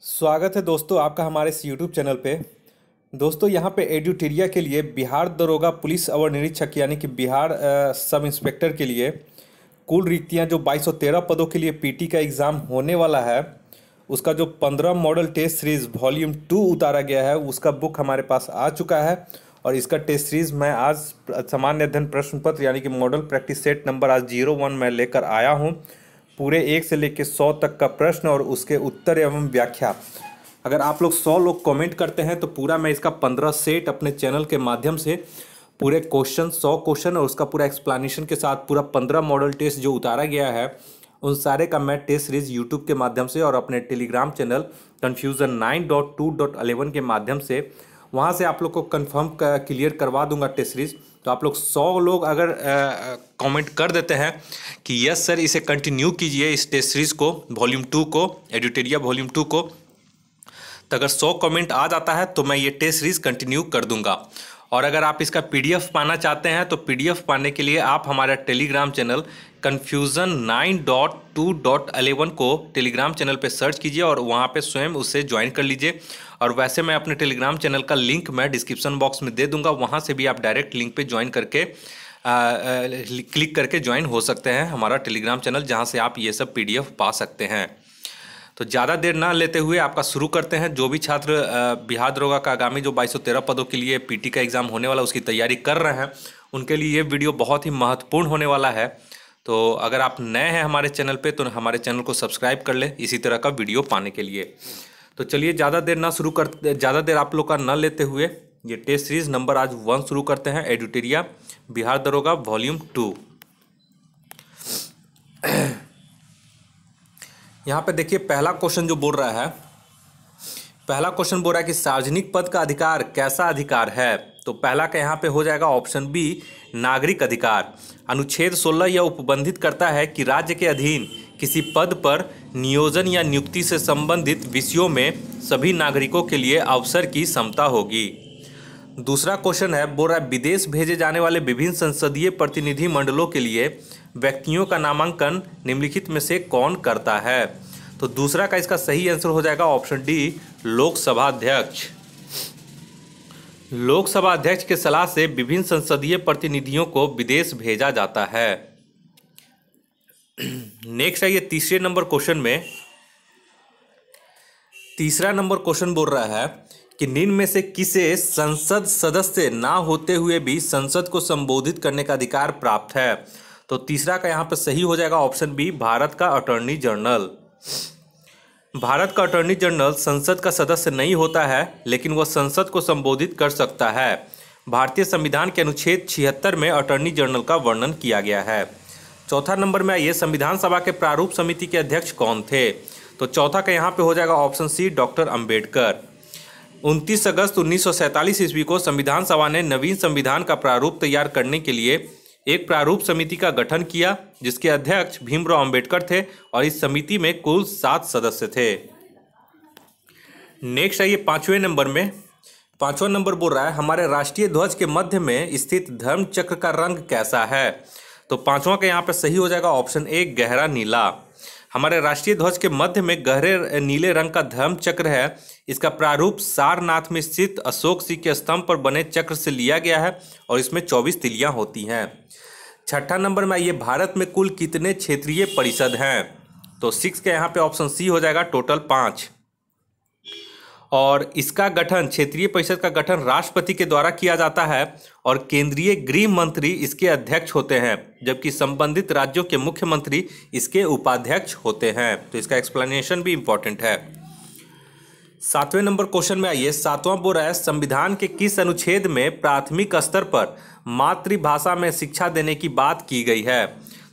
स्वागत है दोस्तों आपका हमारे इस यूट्यूब चैनल पे। दोस्तों यहाँ पे एड्यूटेरिया के लिए बिहार दरोगा पुलिस अवर निरीक्षक यानी कि बिहार सब इंस्पेक्टर के लिए कुल रिक्तियाँ जो 2213 पदों के लिए पीटी का एग्ज़ाम होने वाला है, उसका जो 15 मॉडल टेस्ट सीरीज़ वॉल्यूम 2 उतारा गया है, उसका बुक हमारे पास आ चुका है। और इसका टेस्ट सीरीज़ मैं आज सामान्य अध्ययन प्रश्न पत्र यानी कि मॉडल प्रैक्टिस सेट नंबर आज 01 मैं लेकर आया हूँ। पूरे 1 से लेकर 100 तक का प्रश्न और उसके उत्तर एवं व्याख्या। अगर आप लोग 100 लोग कमेंट करते हैं तो पूरा मैं इसका 15 सेट अपने चैनल के माध्यम से पूरे क्वेश्चन 100 क्वेश्चन और उसका पूरा एक्सप्लेनेशन के साथ पूरा 15 मॉडल टेस्ट जो उतारा गया है उन सारे का मैं टेस्ट सीरीज यूट्यूब के माध्यम से और अपने टेलीग्राम चैनल कन्फ्यूज़न 9.2.11 के माध्यम से वहाँ से आप लोग को कंफर्म क्लियर करवा दूंगा टेस्ट सीरीज। तो आप लोग 100 लोग अगर कमेंट कर देते हैं कि यस सर इसे कंटिन्यू कीजिए इस टेस्ट सीरीज को वॉल्यूम 2 को एड्यूटेरिया वॉल्यूम 2 को, तो अगर 100 कमेंट आ जाता है तो मैं ये टेस्ट सीरीज कंटिन्यू कर दूंगा। और अगर आप इसका पीडीएफ पाना चाहते हैं तो पीडीएफ पाने के लिए आप हमारा टेलीग्राम चैनल कन्फ्यूज़न 9.2.11 को टेलीग्राम चैनल पे सर्च कीजिए और वहाँ पे स्वयं उसे ज्वाइन कर लीजिए। और वैसे मैं अपने टेलीग्राम चैनल का लिंक मैं डिस्क्रिप्शन बॉक्स में दे दूंगा, वहाँ से भी आप डायरेक्ट लिंक पे ज्वाइन करके क्लिक करके ज्वाइन हो सकते हैं हमारा टेलीग्राम चैनल, जहाँ से आप ये सब पीडीएफ पा सकते हैं। तो ज़्यादा देर ना लेते हुए आपका शुरू करते हैं। जो भी छात्र बिहार दरोगा का आगामी जो 2213 पदों के लिए पीटी का एग्ज़ाम होने वाला उसकी तैयारी कर रहे हैं उनके लिए ये वीडियो बहुत ही महत्वपूर्ण होने वाला है। तो अगर आप नए हैं हमारे चैनल पे तो हमारे चैनल को सब्सक्राइब कर लें इसी तरह का वीडियो पाने के लिए। तो चलिए ज़्यादा देर आप लोग का न लेते हुए ये टेस्ट सीरीज़ नंबर आज 1 शुरू करते हैं, एड्यूटेरिया बिहार दरोगा वॉल्यूम 2। यहाँ पे देखिए पहला क्वेश्चन जो बोल रहा है, पहला क्वेश्चन बोल रहा है कि सार्वजनिक पद का अधिकार कैसा अधिकार है। तो पहला का यहाँ पे हो जाएगा ऑप्शन बी नागरिक अधिकार। अनुच्छेद 16 यह उपबंधित करता है कि राज्य के अधीन किसी पद पर नियोजन या नियुक्ति से संबंधित विषयों में सभी नागरिकों के लिए अवसर की समता होगी। दूसरा क्वेश्चन है बोल रहा है विदेश भेजे जाने वाले विभिन्न संसदीय प्रतिनिधि मंडलों के लिए व्यक्तियों का नामांकन निम्नलिखित में से कौन करता है। तो दूसरा का इसका सही आंसर हो जाएगा ऑप्शन डी लोकसभा अध्यक्ष। लोकसभा अध्यक्ष के सलाह से विभिन्न संसदीय प्रतिनिधियों को विदेश भेजा जाता है। नेक्स्ट है ये तीसरे नंबर क्वेश्चन में, तीसरा नंबर क्वेश्चन बोल रहा है कि निम्न में से किसे संसद सदस्य ना होते हुए भी संसद को संबोधित करने का अधिकार प्राप्त है। तो तीसरा का यहाँ पर सही हो जाएगा ऑप्शन बी भारत का अटॉर्नी जनरल। भारत का अटॉर्नी जनरल संसद का सदस्य नहीं होता है लेकिन वह संसद को संबोधित कर सकता है। भारतीय संविधान के अनुच्छेद 76 में अटॉर्नी जनरल का वर्णन किया गया है। चौथा नंबर में आइए संविधान सभा के प्रारूप समिति के अध्यक्ष कौन थे। तो चौथा का यहाँ पे हो जाएगा ऑप्शन सी डॉक्टर अंबेडकर। 29 अगस्त 1947 ईस्वी को संविधान सभा ने नवीन संविधान का प्रारूप तैयार करने के लिए एक प्रारूप समिति का गठन किया जिसके अध्यक्ष भीमराव अंबेडकर थे और इस समिति में कुल 7 सदस्य थे। नेक्स्ट है ये पांचवें नंबर में, पांचवा नंबर बोल रहा है हमारे राष्ट्रीय ध्वज के मध्य में स्थित धर्म चक्र का रंग कैसा है। तो पांचवा का यहाँ पे सही हो जाएगा ऑप्शन ए गहरा नीला। हमारे राष्ट्रीय ध्वज के मध्य में गहरे नीले रंग का धर्म चक्र है। इसका प्रारूप सारनाथ में स्थित अशोक सिंह के स्तंभ पर बने चक्र से लिया गया है और इसमें 24 तिलियां होती हैं। छठा नंबर में ये भारत में कुल कितने क्षेत्रीय परिषद हैं। तो 6 के यहाँ पे ऑप्शन सी हो जाएगा टोटल 5। और इसका गठन क्षेत्रीय परिषद का गठन राष्ट्रपति के द्वारा किया जाता है और केंद्रीय गृह मंत्री इसके अध्यक्ष होते हैं जबकि संबंधित राज्यों के मुख्यमंत्री इसके उपाध्यक्ष होते हैं। तो इसका एक्सप्लेनेशन भी इंपॉर्टेंट है। 7वें नंबर क्वेश्चन में आइए, 7वां बोल रहा है संविधान के किस अनुच्छेद में प्राथमिक स्तर पर मातृभाषा में शिक्षा देने की बात की गई है।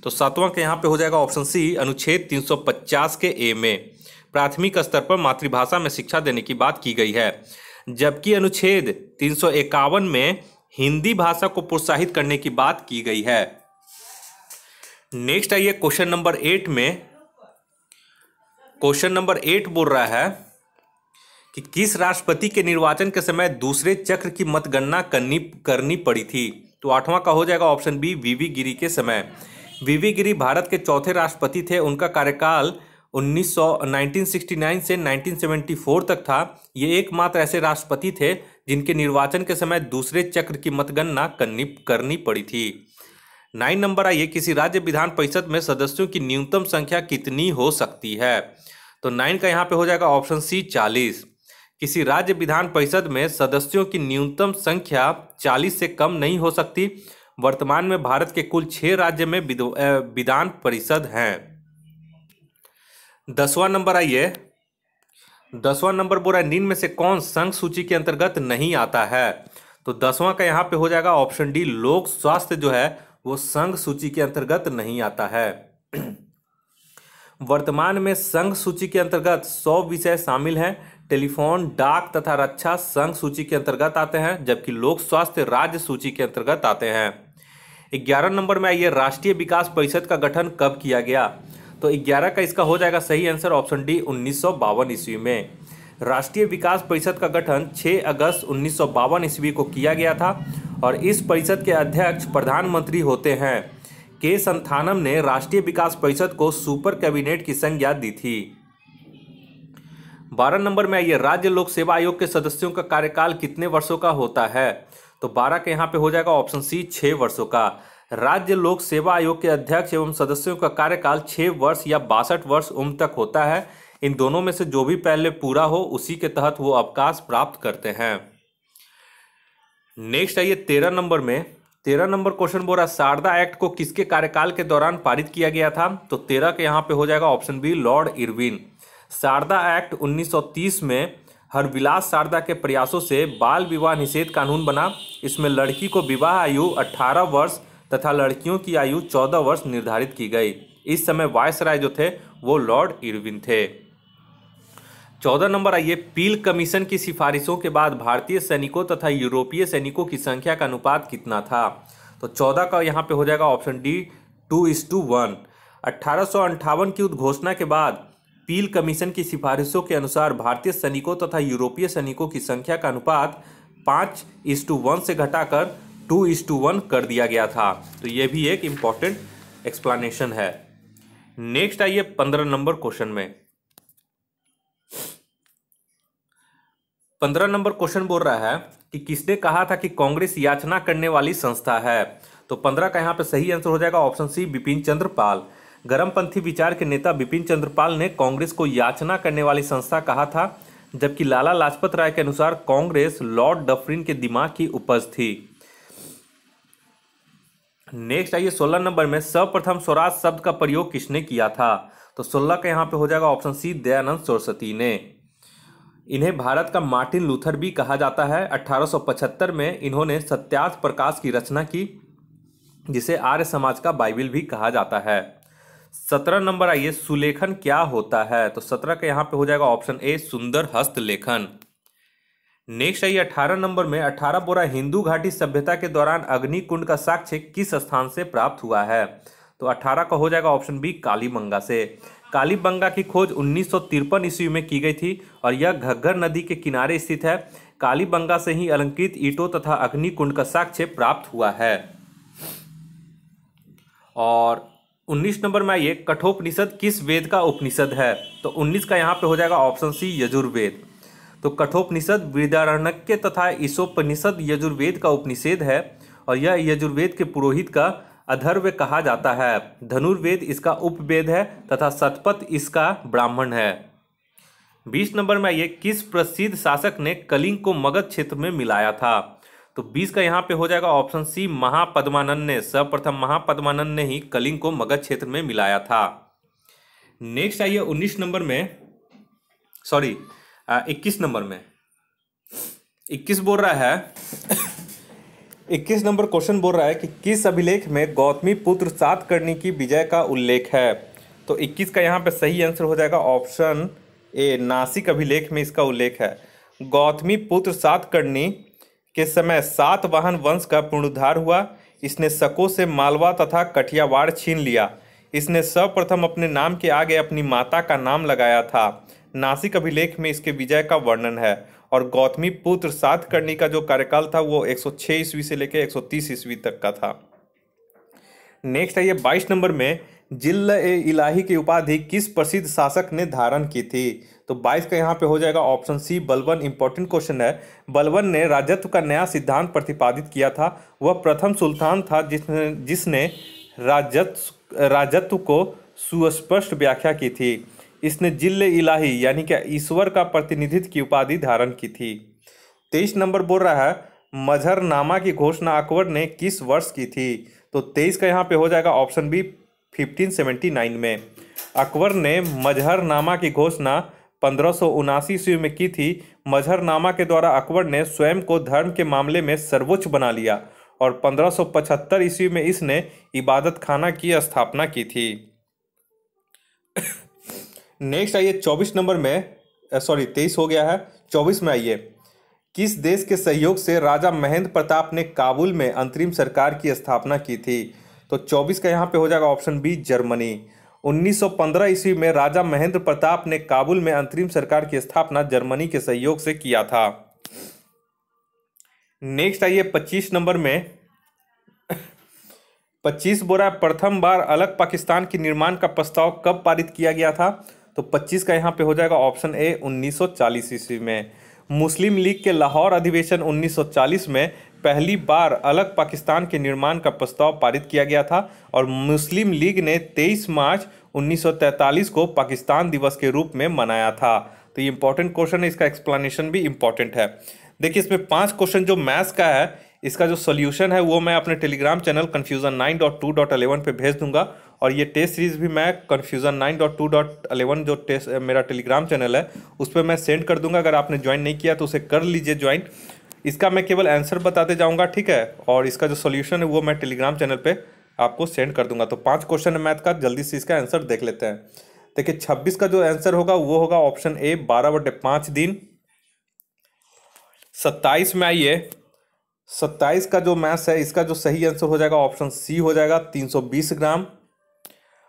तो 7वां के यहाँ पे हो जाएगा ऑप्शन सी अनुच्छेद 350 के ए में प्राथमिक स्तर पर मातृभाषा में शिक्षा देने की बात की गई है, जबकि अनुच्छेद 351 में हिंदी भाषा को प्रोत्साहित करने की बात की गई है। नेक्स्ट आइए क्वेश्चन नंबर 8 में, क्वेश्चन नंबर 8 बोल रहा है कि किस राष्ट्रपति के निर्वाचन के समय दूसरे चक्र की मतगणना करनी पड़ी थी। तो 8वां का हो जाएगा ऑप्शन बी वीवी गिरी के समय। वीवी गिरी भारत के चौथे राष्ट्रपति थे। उनका कार्यकाल 1969 से 1974 तक था। ये एकमात्र ऐसे राष्ट्रपति थे जिनके निर्वाचन के समय दूसरे चक्र की मतगणना करनी पड़ी थी। 9 नंबर आइए, किसी राज्य विधान परिषद में सदस्यों की न्यूनतम संख्या कितनी हो सकती है? तो 9 का यहाँ पे हो जाएगा ऑप्शन सी 40। किसी राज्य विधान परिषद में सदस्यों की न्यूनतम संख्या 40 से कम नहीं हो सकती। वर्तमान में भारत के कुल 6 राज्य में विधान परिषद हैं। 10वां नंबर आइए, 10वां नंबर बोल रहा है निम्न में से कौन संघ सूची के अंतर्गत नहीं आता है? तो 10वां का यहाँ पे हो जाएगा ऑप्शन डी, लोक स्वास्थ्य जो है वो संघ सूची के अंतर्गत नहीं आता है। वर्तमान में संघ सूची के अंतर्गत 100 विषय शामिल हैं। टेलीफोन, डाक तथा रक्षा संघ सूची के अंतर्गत आते हैं, जबकि लोक स्वास्थ्य राज्य सूची के अंतर्गत आते हैं। 11 नंबर में आइए, राष्ट्रीय विकास परिषद का गठन कब किया गया? तो 11 का इसका हो जाएगा सही आंसर ऑप्शन डी, 1952 ईस्वी में। राष्ट्रीय विकास परिषद का गठन 6 अगस्त 1952 ईस्वी को किया गया था और इस परिषद के अध्यक्ष प्रधानमंत्री होते हैं। के संथानम ने राष्ट्रीय विकास परिषद को सुपर कैबिनेट की संज्ञा दी थी। 12 नंबर में आइए, राज्य लोक सेवा आयोग के सदस्यों का कार्यकाल कितने वर्षों का होता है? तो 12 के यहाँ पे हो जाएगा ऑप्शन सी, 6 वर्षों का। राज्य लोक सेवा आयोग के अध्यक्ष एवं सदस्यों का कार्यकाल 6 वर्ष या 62 वर्ष उम्र तक होता है। इन दोनों में से जो भी पहले पूरा हो उसी के तहत वो अवकाश प्राप्त करते हैं। नेक्स्ट आइए 13 नंबर में, 13 नंबर क्वेश्चन बोल रहा है शारदा एक्ट को किसके कार्यकाल के दौरान पारित किया गया था? तो 13 के यहाँ पे हो जाएगा option B, Lord Irwin. Sharda act 1930 में हरविलास शारदा के प्रयासों से बाल विवाह निषेध कानून बना। इसमें लड़की को विवाह आयु 18 वर्ष तथा लड़कियों की आयु 14 वर्ष निर्धारित की गई। इस समय वायसराय जो थे वो लॉर्ड इरविन थे। 14 नंबर आइए, पील कमीशन की सिफारिशों के बाद भारतीय सैनिकों तथा यूरोपीय सैनिकों की संख्या का अनुपात कितना था? तो 14 का यहाँ पे हो जाएगा ऑप्शन डी, 2:1। 1858 की उद्घोषणा के बाद पील कमीशन की सिफारिशों के अनुसार भारतीय सैनिकों तथा यूरोपीय सैनिकों की संख्या का अनुपात 5:1 से घटाकर 2:1 कर दिया गया था। तो ये भी एक इम्पॉर्टेंट एक्सप्लेनेशन है। नेक्स्ट आइए 15 नंबर क्वेश्चन में। 15 नंबर क्वेश्चन बोल रहा है कि किसने कहा था कि कांग्रेस याचना करने वाली संस्था है? तो 15 का यहाँ पे सही आंसर हो जाएगा ऑप्शन सी, बिपिन चंद्र पाल। गर्मपंथी विचार के नेता बिपिन चंद्र पाल ने कांग्रेस को याचना करने वाली संस्था कहा था, जबकि लाला लाजपत राय के अनुसार कांग्रेस लॉर्ड डफरिन के दिमाग की उपज थी। नेक्स्ट आइए 16 नंबर में, सर्वप्रथम स्वराज शब्द का प्रयोग किसने किया था? तो 16 का यहाँ पे हो जाएगा ऑप्शन सी, दयानंद सरस्वती ने। इन्हें भारत का मार्टिन लूथर भी कहा जाता है। 1875 में इन्होंने सत्यार्थ प्रकाश की रचना की, जिसे आर्य समाज का बाइबिल भी कहा जाता है। 17 नंबर आइए, सुलेखन क्या होता है? तो 17 का यहाँ पे हो जाएगा ऑप्शन ए, सुंदर हस्तलेखन। नेक्स्ट आइए 18 नंबर में, 18 बोरा हिंदू घाटी सभ्यता के दौरान अग्निकुंड का साक्ष्य किस स्थान से प्राप्त हुआ है? तो 18 का हो जाएगा ऑप्शन बी, कालीबंगा से। कालीबंगा की खोज 1953 ईस्वी में की गई थी और यह घग्गर नदी के किनारे स्थित है। कालीबंगा से ही अलंकृत ईंटों तथा अग्निकुंड का साक्ष्य प्राप्त हुआ है। और 19 नंबर में आइए, कठोपनिषद किस वेद का उपनिषद है? तो 19 का यहाँ पे हो जाएगा ऑप्शन सी, यजुर्वेद। तो कठोपनिषद बृहदारण्यक तथा ईशोपनिषद यजुर्वेद का उपनिषद है और यह यजुर्वेद के पुरोहित का अथर्व कहा जाता है। धनुर्वेद इसका उपवेद है तथा शतपथ इसका ब्राह्मण है। 20 नंबर में आइए, किस प्रसिद्ध शासक ने कलिंग को मगध क्षेत्र में मिलाया था? तो 20 का यहाँ पे हो जाएगा ऑप्शन सी, महापद्मानंद ने। सर्वप्रथम महापद्मानंद ने ही कलिंग को मगध क्षेत्र में मिलाया था। नेक्स्ट आइए 19 नंबर में, 21 नंबर में, 21 बोल रहा है 21 नंबर क्वेश्चन बोल रहा है कि किस अभिलेख में गौतमी पुत्र सातकर्णी की विजय का उल्लेख है? तो 21 का यहाँ पे सही आंसर हो जाएगा ऑप्शन ए, नासिक अभिलेख में इसका उल्लेख है। गौतमी पुत्र सातकर्णी के समय सातवाहन वंश का पुनरुद्धार हुआ। इसने शकों से मालवा तथा कठियावाड़ छीन लिया। इसने सर्वप्रथम अपने नाम के आगे अपनी माता का नाम लगाया था। नासिक अभिलेख में इसके विजय का वर्णन है और गौतमी पुत्र सातकर्णी का जो कार्यकाल था वो 106 ईस्वी से लेकर 130 ईस्वी तक का था। नेक्स्ट है ये 22 नंबर में, जिल्ल ए इलाही की उपाधि किस प्रसिद्ध शासक ने धारण की थी? तो 22 का यहाँ पे हो जाएगा option C Balban. Important question है। बलबन ने राजत्व का नया सिद्धांत प्रतिपादित किया था। वह प्रथम सुल्तान था जिसने जिसने राजत्व को सुस्पष्ट व्याख्या की थी। इसने जिल्ल इलाही यानी कि ईश्वर का प्रतिनिधित्व की उपाधि धारण की थी। 23 नंबर बोल रहा है मजहरनामा की घोषणा अकबर ने किस वर्ष की थी? तो 23 का यहाँ पे हो जाएगा ऑप्शन बी 1579 में। अकबर ने मजहरनामा की घोषणा 1579 ईस्वी में की थी। मजहरनामा के द्वारा अकबर ने स्वयं को धर्म के मामले में सर्वोच्च बना लिया और 1575 ईस्वी में इसने इबादत खाना की स्थापना की थी। नेक्स्ट आइए 24 नंबर में, सॉरी 23 हो गया है, 24 में आइए। किस देश के सहयोग से राजा महेंद्र प्रताप ने काबुल में अंतरिम सरकार की स्थापना की थी? तो 24 का यहाँ पे हो जाएगा ऑप्शन बी जर्मनी। 1915 ईस्वी में राजा महेंद्र प्रताप ने काबुल में अंतरिम सरकार की स्थापना जर्मनी के सहयोग से किया था। नेक्स्ट आइए 25 नंबर में। 25 बोरा प्रथम बार अलग पाकिस्तान के निर्माण का प्रस्ताव कब पारित किया गया था? तो 25 का यहाँ पे हो जाएगा ऑप्शन ए 1940 ईस्वी में। मुस्लिम लीग के लाहौर अधिवेशन 1940 में पहली बार अलग पाकिस्तान के निर्माण का प्रस्ताव पारित किया गया था और मुस्लिम लीग ने 23 मार्च 1943 को पाकिस्तान दिवस के रूप में मनाया था। तो ये इंपॉर्टेंट क्वेश्चन है, इसका एक्सप्लेनेशन भी इंपॉर्टेंट है। देखिए इसमें 5 क्वेश्चन जो मैथ्स का है, इसका जो सोल्यूशन है वो मैं अपने टेलीग्राम चैनल confusion9.2.11 पे भेज दूंगा और ये टेस्ट सीरीज भी मैं confusion9.2.11 जो टेस्ट मेरा टेलीग्राम चैनल है उस पर मैं सेंड कर दूंगा। अगर आपने ज्वाइन नहीं किया तो उसे कर लीजिए ज्वाइन। इसका मैं केवल आंसर बताते जाऊंगा, ठीक है, और इसका जो सोल्यूशन है वो मैं टेलीग्राम चैनल पे आपको सेंड कर दूंगा। तो 5 क्वेश्चन है मैथ का, जल्दी से इसका आंसर देख लेते हैं। देखिए 26 का जो आंसर होगा वो होगा ऑप्शन ए 12/5 दिन। 27 में आइए, 27 का जो मैथ्स है इसका जो सही आंसर हो जाएगा ऑप्शन सी हो जाएगा 320 ग्राम।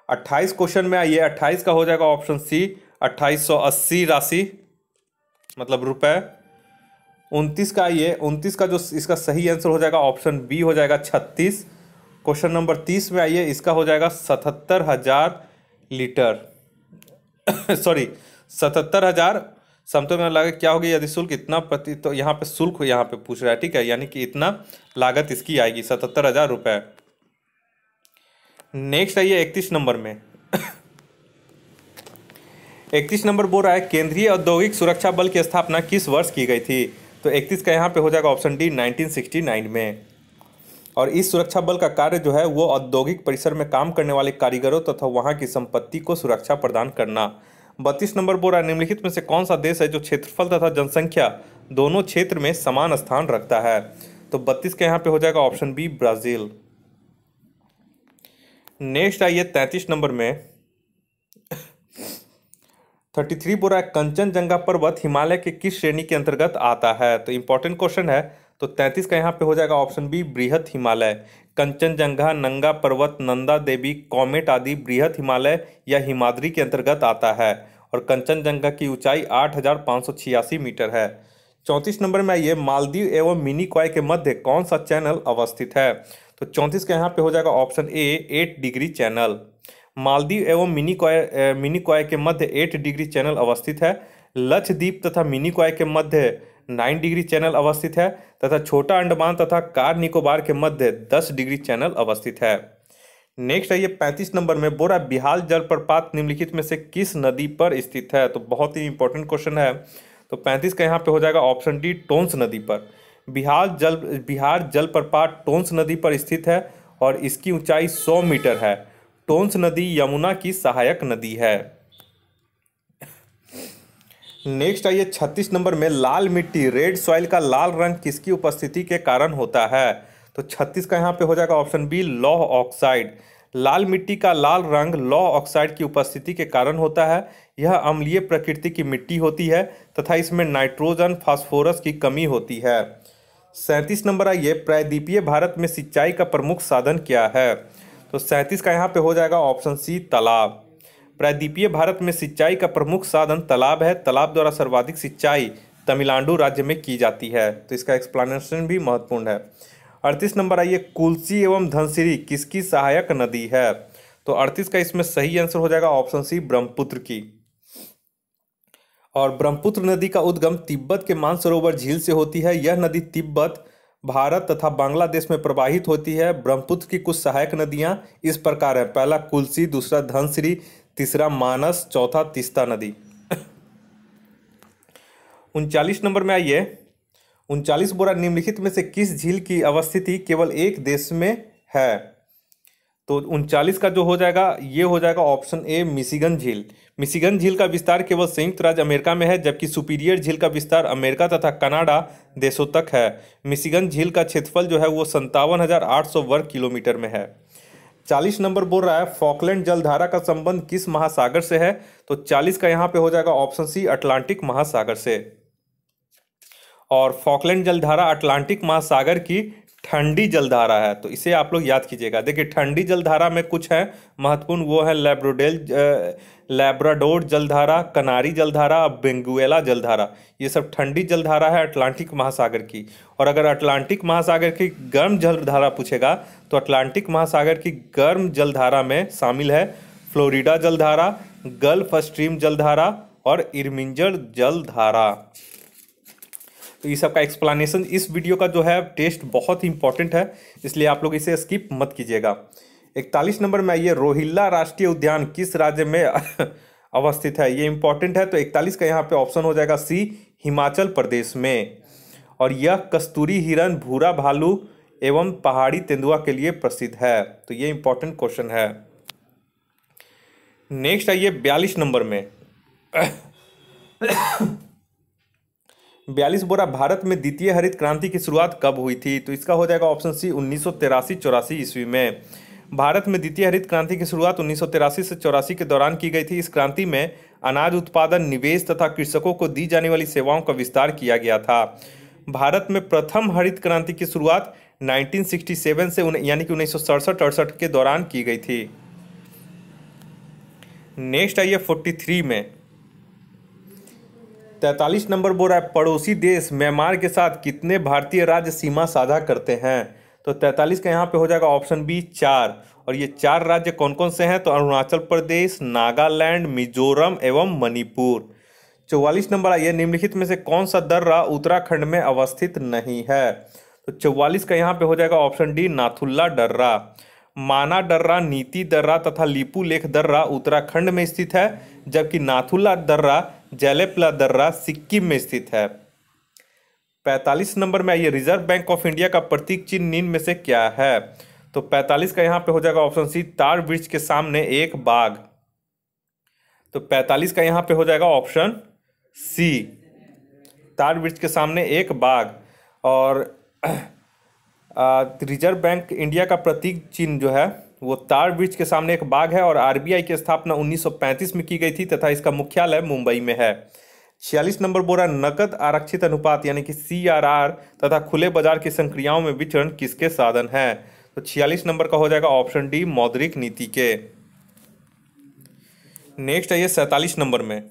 28 क्वेश्चन में आइए, 28 का हो जाएगा ऑप्शन सी 2880 राशि मतलब रुपए। 29 का आइए, 29 का जो इसका सही आंसर हो जाएगा ऑप्शन बी हो जाएगा 36। क्वेश्चन नंबर 30 में आइए, इसका हो जाएगा 77,000 लीटर सॉरी 77,000 समतो में लगा क्या होगी यदि शुल्क इतना प्रति, तो यहाँ पे शुल्क यहाँ पे पूछ रहा है, ठीक है, यानी कि इतना लागत इसकी आएगी 77,000 रुपये। नेक्स्ट आइए 31 नंबर में 31 नंबर बोल रहा है केंद्रीय औद्योगिक सुरक्षा बल की स्थापना किस वर्ष की गई थी? तो 31 का यहाँ पे हो जाएगा ऑप्शन डी 1969 में। और इस सुरक्षा बल का कार्य जो है वो औद्योगिक परिसर में काम करने वाले कारीगरों तथा वहाँ की संपत्ति को सुरक्षा प्रदान करना। 32 नंबर बोल रहा है निम्नलिखित में से कौन सा देश है जो क्षेत्रफल तथा जनसंख्या दोनों क्षेत्र में समान स्थान रखता है? तो 32 के यहाँ पे हो जाएगा ऑप्शन बी ब्राजील। नेक्स्ट आइए 33 नंबर में 33 बोल रहा है कंचनजंगा पर्वत हिमालय के किस श्रेणी के अंतर्गत आता है? तो इंपॉर्टेंट क्वेश्चन है। तो 33 का यहाँ पे हो जाएगा ऑप्शन बी बृहत हिमालय। कंचनजंगा, नंगा पर्वत, नंदा देवी, कॉमेट आदि बृहत हिमालय या हिमाद्री के अंतर्गत आता है और कंचनजंगा की ऊंचाई 8,586 मीटर है। 34 नंबर में आइए मालदीव एवं मिनीकॉय के मध्य कौन सा चैनल अवस्थित है? तो 34 का यहाँ पे हो जाएगा option A 8 degree channel. Maldives एवं मिनीकॉय के मध्य 8 डिग्री चैनल अवस्थित है। लक्षद्वीप तथा मिनीकॉय के मध्य 9 डिग्री चैनल अवस्थित है तथा छोटा अंडमान तथा कार निकोबार के मध्य 10 डिग्री चैनल अवस्थित है। नेक्स्ट आइए 35 नंबर में बोरा बिहाल जलप्रपात निम्नलिखित में से किस नदी पर स्थित है? तो बहुत ही इंपॉर्टेंट क्वेश्चन है। तो 35 का यहाँ पे हो जाएगा ऑप्शन डी टोंस नदी पर। बिहार जलप्रपात टोंस नदी पर स्थित है और इसकी ऊंचाई 100 मीटर है। टोंस नदी यमुना की सहायक नदी है। नेक्स्ट आइए 36 नंबर में लाल मिट्टी रेड सॉइल का लाल रंग किसकी उपस्थिति के कारण होता है? तो 36 का यहाँ पे हो जाएगा ऑप्शन बी लौह ऑक्साइड। लाल मिट्टी का लाल रंग लौह ऑक्साइड की उपस्थिति के कारण होता है। यह अम्लीय प्रकृति की मिट्टी होती है तथा इसमें नाइट्रोजन फास्फोरस की कमी होती है। 37 नंबर आइए प्रायद्वीपीय भारत में सिंचाई का प्रमुख साधन क्या है? तो 37 का यहाँ पे हो जाएगा ऑप्शन सी तालाब। प्रायद्वीपीय भारत में सिंचाई का प्रमुख साधन तालाब है। तालाब द्वारा सर्वाधिक सिंचाई तमिलनाडु राज्य में की जाती है। तो इसका एक्सप्लेनेशन भी महत्वपूर्ण है। 38 नंबर आइए कुल्सी एवं धनसिरी किसकी सहायक नदी है? तो 38 का इसमें सही आंसर हो जाएगा ऑप्शन सी, ब्रह्मपुत्र की। और ब्रह्मपुत्र नदी का उद्गम तिब्बत के मानसरोवर झील से होती है। यह नदी तिब्बत, भारत तथा बांग्लादेश में प्रवाहित होती है। ब्रह्मपुत्र की कुछ सहायक नदियां इस प्रकार है, पहला कुल्सी, दूसरा धनसिरी, तीसरा मानस, चौथा तीस्ता नदी। 39 नंबर में आइए, 39 बोरा निम्नलिखित में से किस झील की अवस्थिति केवल एक देश में है? तो 39 का जो हो जाएगा ये हो जाएगा ऑप्शन ए, मिशिगन झील। मिशिगन झील का विस्तार केवल संयुक्त राज्य अमेरिका में है, जबकि सुपीरियर झील का विस्तार अमेरिका तथा कनाडा देशों तक है। मिशिगन झील का क्षेत्रफल जो है वो 57,800 वर्ग किलोमीटर में है। 40 नंबर बोल रहा है फॉकलैंड जलधारा का संबंध किस महासागर से है? तो 40 का यहाँ पे हो जाएगा ऑप्शन सी, अटलांटिक महासागर से। और फॉकलैंड जलधारा अटलांटिक महासागर की ठंडी जलधारा है, तो इसे आप लोग याद कीजिएगा। देखिए ठंडी जलधारा में कुछ है महत्वपूर्ण, वो है लैब्राडोर जलधारा, कनारी जलधारा, बेंगुएला जलधारा। ये सब ठंडी जलधारा है अटलांटिक महासागर की। और अगर अटलांटिक महासागर की गर्म जलधारा पूछेगा तो अटलांटिक महासागर की गर्म जलधारा में शामिल है फ्लोरिडा जलधारा, गल्फ स्ट्रीम जलधारा और इरमिंजर जलधारा। तो ये सब का एक्सप्लेनेशन इस वीडियो का जो है टेस्ट बहुत ही इंपॉर्टेंट है, इसलिए आप लोग इसे स्किप मत कीजिएगा। 41 नंबर में आइए, रोहिल्ला राष्ट्रीय उद्यान किस राज्य में अवस्थित है? ये इंपॉर्टेंट है। तो 41 का यहाँ पे ऑप्शन हो जाएगा सी, हिमाचल प्रदेश में। और यह कस्तूरी हिरन, भूरा भालू एवं पहाड़ी तेंदुआ के लिए प्रसिद्ध है। तो ये इंपॉर्टेंट क्वेश्चन है। नेक्स्ट आइए 42 नंबर में। 42 बोरा, भारत में द्वितीय हरित क्रांति की शुरुआत कब हुई थी? तो इसका हो जाएगा ऑप्शन सी, 1983-84 ईस्वी में। भारत में द्वितीय हरित क्रांति की शुरुआत 1983 से 84 के दौरान की गई थी। इस क्रांति में अनाज उत्पादन, निवेश तथा कृषकों को दी जाने वाली सेवाओं का विस्तार किया गया था। भारत में प्रथम हरित क्रांति की शुरुआत 1967 से यानी कि 1967-68 के दौरान की गई थी। नेक्स्ट आइए 43 में। 43 नंबर बोल रहा है, पड़ोसी देश म्यांमार के साथ कितने भारतीय राज्य सीमा साझा करते हैं? तो 43 का यहाँ पे हो जाएगा ऑप्शन बी, 4। और ये 4 राज्य कौन कौन से हैं? तो अरुणाचल प्रदेश, नागालैंड, मिजोरम एवं मणिपुर। 44 नंबर आइए, निम्नलिखित में से कौन सा दर्रा उत्तराखंड में अवस्थित नहीं है? तो 44 का यहाँ पे हो जाएगा ऑप्शन डी, नाथुला दर्रा। माना दर्रा, नीति दर्रा तथा लिपु लेख दर्रा उत्तराखंड में स्थित है, जबकि नाथुला दर्रा, जैलेपला दर्रा सिक्किम में स्थित है। 45 नंबर में आइए, रिजर्व बैंक ऑफ इंडिया का प्रतीक चिन्ह निम्न में से क्या है? तो 45 का यहाँ पे हो जाएगा ऑप्शन सी, ताड़ वृक्ष के सामने एक बाघ। तो 45 का यहाँ पे हो जाएगा ऑप्शन सी, ताड़ वृक्ष के सामने एक बाघ। और रिजर्व बैंक इंडिया का प्रतीक चिन्ह जो है वो ताड़ वृक्ष के सामने एक बाघ है। और आरबीआई की स्थापना 1935 में की गई थी तथा इसका मुख्यालय मुंबई में है। 46 नंबर बोरा, नकद आरक्षित अनुपात यानी कि CRR तथा खुले बाजार की संक्रियाओं में विचरण किसके साधन है? तो 46 नंबर का हो जाएगा ऑप्शन डी, मौद्रिक नीति के। नेक्स्ट आइए 47 नंबर में।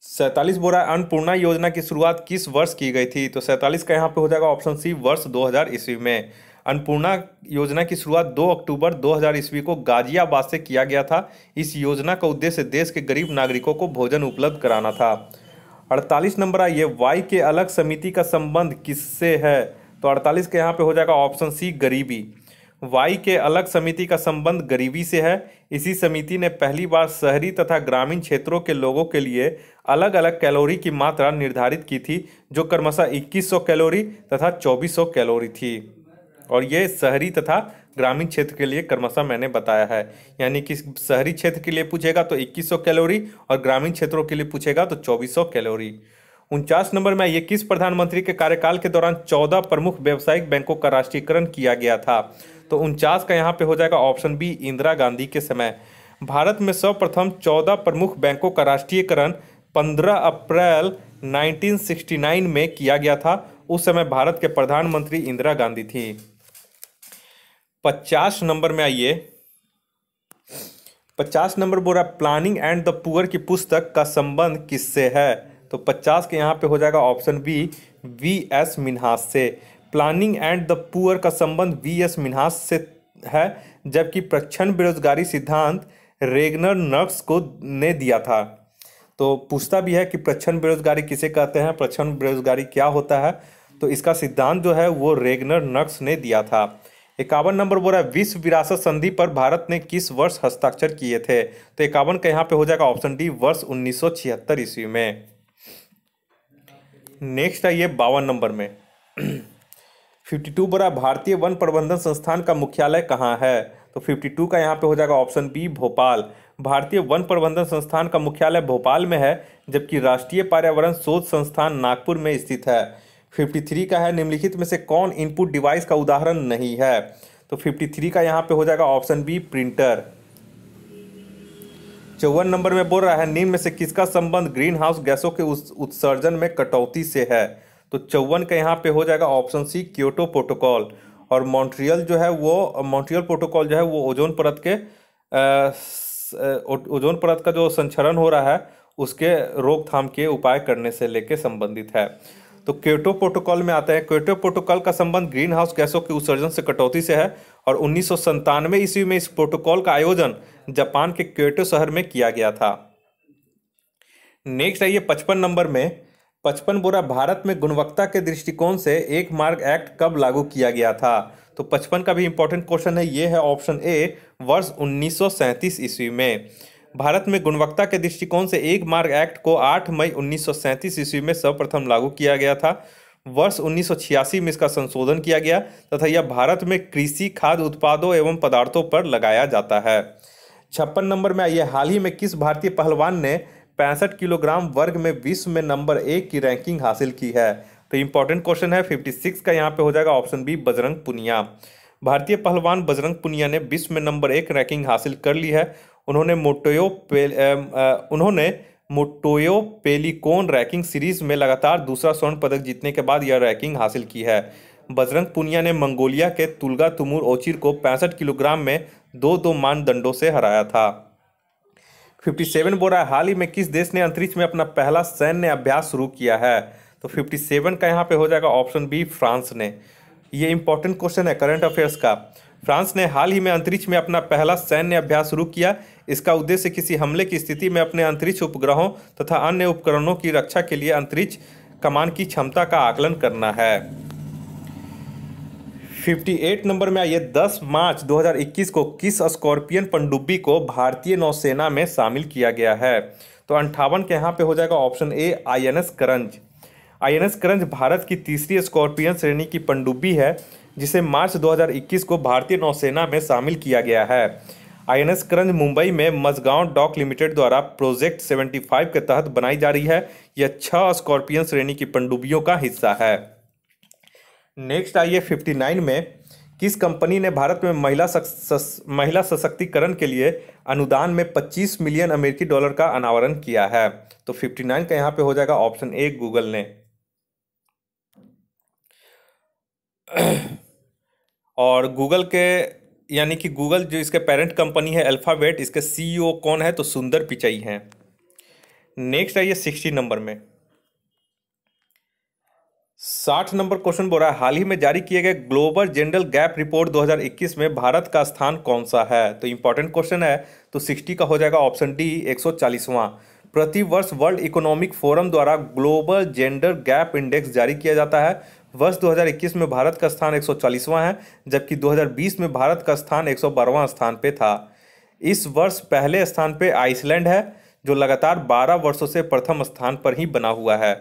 47 बोरा, अन्नपूर्णा योजना की शुरुआत किस वर्ष की गई थी? तो 47 का यहाँ पे हो जाएगा ऑप्शन सी, वर्ष 2000 ईस्वी में। अन्नपूर्णा योजना की शुरुआत 2 अक्टूबर 2000 ईस्वी को गाजियाबाद से किया गया था। इस योजना का उद्देश्य देश के गरीब नागरिकों को भोजन उपलब्ध कराना था। 48 नंबर आइए, वाई के अलग समिति का संबंध किससे है? तो 48 के यहाँ पे हो जाएगा ऑप्शन सी, गरीबी। वाई के अलग समिति का संबंध गरीबी से है। इसी समिति ने पहली बार शहरी तथा ग्रामीण क्षेत्रों के लोगों के लिए अलग अलग कैलोरी की मात्रा निर्धारित की थी, जो क्रमशः 2100 कैलोरी तथा 2400 कैलोरी थी। और ये शहरी तथा ग्रामीण क्षेत्र के लिए क्रमशः मैंने बताया है, यानी कि शहरी क्षेत्र के लिए पूछेगा तो 2100 कैलोरी और ग्रामीण क्षेत्रों के लिए पूछेगा तो 2400 कैलोरी। 49 नंबर में ये किस प्रधानमंत्री के कार्यकाल के दौरान 14 प्रमुख व्यावसायिक बैंकों का राष्ट्रीयकरण किया गया था? तो 49 का यहाँ पे हो जाएगा ऑप्शन बी, इंदिरा गांधी के समय। भारत में सर्वप्रथम 14 प्रमुख बैंकों का राष्ट्रीयकरण 15 अप्रैल 1969 में किया गया था। उस समय भारत के प्रधानमंत्री इंदिरा गांधी थी। 50 नंबर में आइए, 50 नंबर बोला, प्लानिंग एंड द पुअर की पुस्तक का संबंध किससे है? तो 50 के यहाँ पे हो जाएगा ऑप्शन बी, VS मिन्हास से। प्लानिंग एंड द पुअर का संबंध VS मिन्हास से है, जबकि प्रच्छन्न बेरोजगारी सिद्धांत रेगनर नक्स को ने दिया था। तो पूछता भी है कि प्रच्छन्न बेरोजगारी किसे कहते हैं, प्रच्छन्न बेरोजगारी क्या होता है, तो इसका सिद्धांत जो है वो रेगनर नक्स ने दिया था। 51 नंबर बोल रहा है विश्व विरासत संधि पर भारत ने किस वर्ष हस्ताक्षर किए थे, तो 51 का यहाँ पे हो जाएगा ऑप्शन डी वर्ष 1976 ईस्वी में। नेक्स्ट है ये 52 नंबर में 52 बोल रहा है भारतीय वन प्रबंधन संस्थान का मुख्यालय कहाँ है, तो 52 का यहाँ पे हो जाएगा ऑप्शन बी भोपाल। भारतीय वन प्रबंधन संस्थान का मुख्यालय भोपाल में है, जबकि राष्ट्रीय पर्यावरण शोध संस्थान नागपुर में स्थित है। 53 का है निम्नलिखित में से कौन इनपुट डिवाइस का उदाहरण नहीं है, तो 53 का यहाँ पे हो जाएगा ऑप्शन बी प्रिंटर। 54 नंबर में बोल रहा है निम्न में से किसका संबंध ग्रीन हाउस गैसों के उत्सर्जन में कटौती से है, तो 54 का यहाँ पे हो जाएगा ऑप्शन सी क्योटो प्रोटोकॉल। और मॉन्ट्रियल प्रोटोकॉल जो है वो ओजोन परत का जो संक्षरण हो रहा है उसके रोकथाम के उपाय करने से लेके संबंधित है। तो क्योटो प्रोटोकॉल में आता है, क्योटो प्रोटोकॉल का संबंध ग्रीन हाउस गैसों के उत्सर्जन से कटौती से है और 1997 ईस्वी में इस प्रोटोकॉल का आयोजन जापान के क्योटो शहर में किया गया था। नेक्स्ट है ये 55 नंबर में 55 बोरा भारत में गुणवत्ता के दृष्टिकोण से एक मार्ग एक्ट कब लागू किया गया था, तो 55 का भी इंपॉर्टेंट क्वेश्चन है, ये है ऑप्शन ए वर्ष 1937 ईस्वी में। भारत में गुणवत्ता के दृष्टिकोण से एक मार्ग एक्ट को 8 मई 1937 ईस्वी में सर्वप्रथम लागू किया गया था। वर्ष 1986 में इसका संशोधन किया गया तथा यह भारत में कृषि खाद्य उत्पादों एवं पदार्थों पर लगाया जाता है। 56 नंबर में आइए हाल ही में किस भारतीय पहलवान ने 65 किलोग्राम वर्ग में विश्व में नंबर 1 की रैंकिंग हासिल की है, तो इंपॉर्टेंट क्वेश्चन है। 56 का यहाँ पे हो जाएगा ऑप्शन बी बजरंग पुनिया। भारतीय पहलवान बजरंग पुनिया ने विश्व में नंबर 1 रैंकिंग हासिल कर ली है। उन्होंने मोटोयो पेलिकोन रैंकिंग सीरीज में लगातार दूसरा स्वर्ण पदक जीतने के बाद यह रैंकिंग हासिल की है। बजरंग पुनिया ने मंगोलिया के तुल्गा तुमुर ओचिर को 65 किलोग्राम में 2-2 मानदंडों से हराया था। 57 बोल रहा है हाल ही में किस देश ने अंतरिक्ष में अपना पहला सैन्य अभ्यास शुरू किया है, तो 57 का यहाँ पे हो जाएगा ऑप्शन बी फ्रांस ने। ये इंपॉर्टेंट क्वेश्चन है करंट अफेयर्स का। फ्रांस ने हाल ही में अंतरिक्ष में अपना पहला सैन्य अभ्यास शुरू किया। इसका उद्देश्य किसी हमले की स्थिति में अपने अंतरिक्ष उपग्रहों तथा अन्य उपकरणों की रक्षा के लिए अंतरिक्ष कमान की क्षमता का आकलन करना है। 58 नंबर में आइए 10 मार्च 2021 को किस स्कॉर्पियन पनडुब्बी को भारतीय नौसेना में शामिल किया गया है, तो 58 के यहाँ पे हो जाएगा option A INS Karanj. INS करंज भारत की तीसरी स्कॉर्पियन श्रेणी की पनडुब्बी है जिसे मार्च 2021 को भारतीय नौसेना में शामिल किया गया है। INS करंज मुंबई में मझगांव डॉक लिमिटेड द्वारा प्रोजेक्ट 75 के तहत बनाई जा रही है। यह 6 स्कॉर्पियन श्रेणी की पनडुब्बियों का हिस्सा है। नेक्स्ट आइए 59 में किस कंपनी ने भारत में महिला सशक्तिकरण के लिए अनुदान में 25 मिलियन अमेरिकी डॉलर का अनावरण किया है, तो 59 का यहाँ पे हो जाएगा ऑप्शन ए गूगल ने। और गूगल के यानी कि गूगल जो इसके पेरेंट कंपनी है अल्फाबेट, इसके CEO कौन है, तो सुंदर पिचई हैं। नेक्स्ट आइए 60 नंबर में 60 नंबर क्वेश्चन बोल रहा है हाल ही में जारी किए गए ग्लोबल जेंडर गैप रिपोर्ट 2021 में भारत का स्थान कौन सा है, तो इंपॉर्टेंट क्वेश्चन है। तो 60 का हो जाएगा ऑप्शन डी 140वां। प्रति वर्ष वर्ल्ड इकोनॉमिक फोरम द्वारा ग्लोबल जेंडर गैप इंडेक्स जारी किया जाता है। वर्ष 2021 में भारत का स्थान 140वां है, जबकि 2020 में भारत का स्थान 112वां स्थान पे था। इस वर्ष पहले स्थान पे आइसलैंड है जो लगातार 12 वर्षों से प्रथम स्थान पर ही बना हुआ है।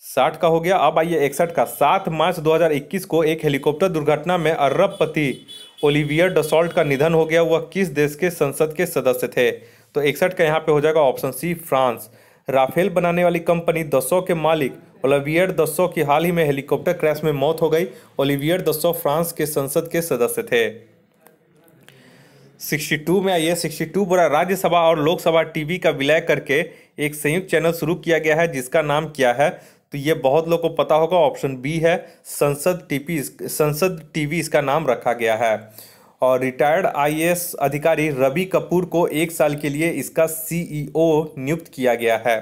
60 का हो गया। अब आइए 61 का। 7 मार्च 2021 को एक हेलीकॉप्टर दुर्घटना में अरबपति ओलिवियर डसॉल्ट का निधन हो गया। वह किस देश के संसद के सदस्य थे, तो 61 का यहाँ पे हो जाएगा ऑप्शन सी फ्रांस। राफेल बनाने वाली कंपनी दसॉ के मालिक ओलिवियर दसॉ की हाल ही में हेलीकॉप्टर क्रैश में मौत हो गई। ओलिवियर दसॉ फ्रांस के संसद के सदस्य थे। 62 में आइए 62 बोरा राज्यसभा और लोकसभा टीवी का विलय करके एक संयुक्त चैनल शुरू किया गया है जिसका नाम क्या है, तो ये बहुत लोगों को पता होगा, ऑप्शन बी है संसद टीवी इसका नाम रखा गया है। और रिटायर्ड IAS अधिकारी रवि कपूर को 1 साल के लिए इसका CEO नियुक्त किया गया है।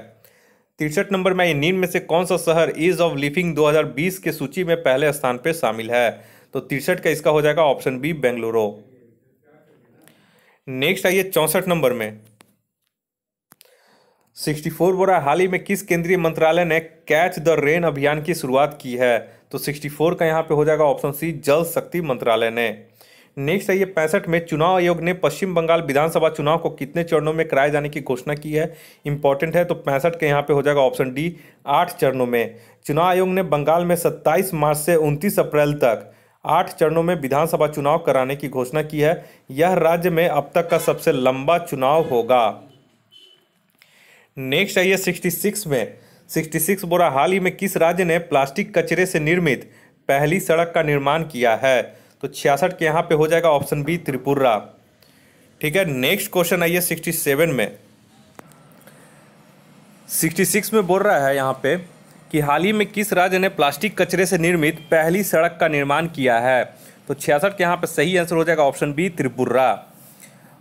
63 नंबर में निम्न में से कौन सा शहर ईज ऑफ लिविंग 2020 के सूची में पहले स्थान पर शामिल है, तो 63 का इसका हो जाएगा ऑप्शन बी बेंगलुरु। नेक्स्ट आइए 64 नंबर में। 64 बोल रहा है हाल ही में किस केंद्रीय मंत्रालय ने कैच द रेन अभियान की शुरुआत की है? तो 64 का यहाँ पे हो जाएगा ऑप्शन सी जल शक्ति मंत्रालय ने। नेक्स्ट है ये 65 में चुनाव आयोग ने पश्चिम बंगाल विधानसभा चुनाव को कितने चरणों में कराए जाने की घोषणा की है? इंपॉर्टेंट है। तो 65 के यहाँ पे हो जाएगा ऑप्शन डी 8 चरणों में। चुनाव आयोग ने बंगाल में 27 मार्च से 29 अप्रैल तक 8 चरणों में विधानसभा चुनाव कराने की घोषणा की है। यह राज्य में अब तक का सबसे लंबा चुनाव होगा। नेक्स्ट आइए 66 में। 66 बोरा हाल ही में किस राज्य ने प्लास्टिक कचरे से निर्मित पहली सड़क का निर्माण किया है? तो 66 के यहाँ पे हो जाएगा ऑप्शन बी त्रिपुरा। ठीक है। नेक्स्ट क्वेश्चन आइए 67 में। 66 में बोल रहा है यहाँ पे कि हाल ही में किस राज्य ने प्लास्टिक कचरे से निर्मित पहली सड़क का निर्माण किया है? तो 66 के यहाँ पे सही आंसर हो जाएगा ऑप्शन बी त्रिपुरा।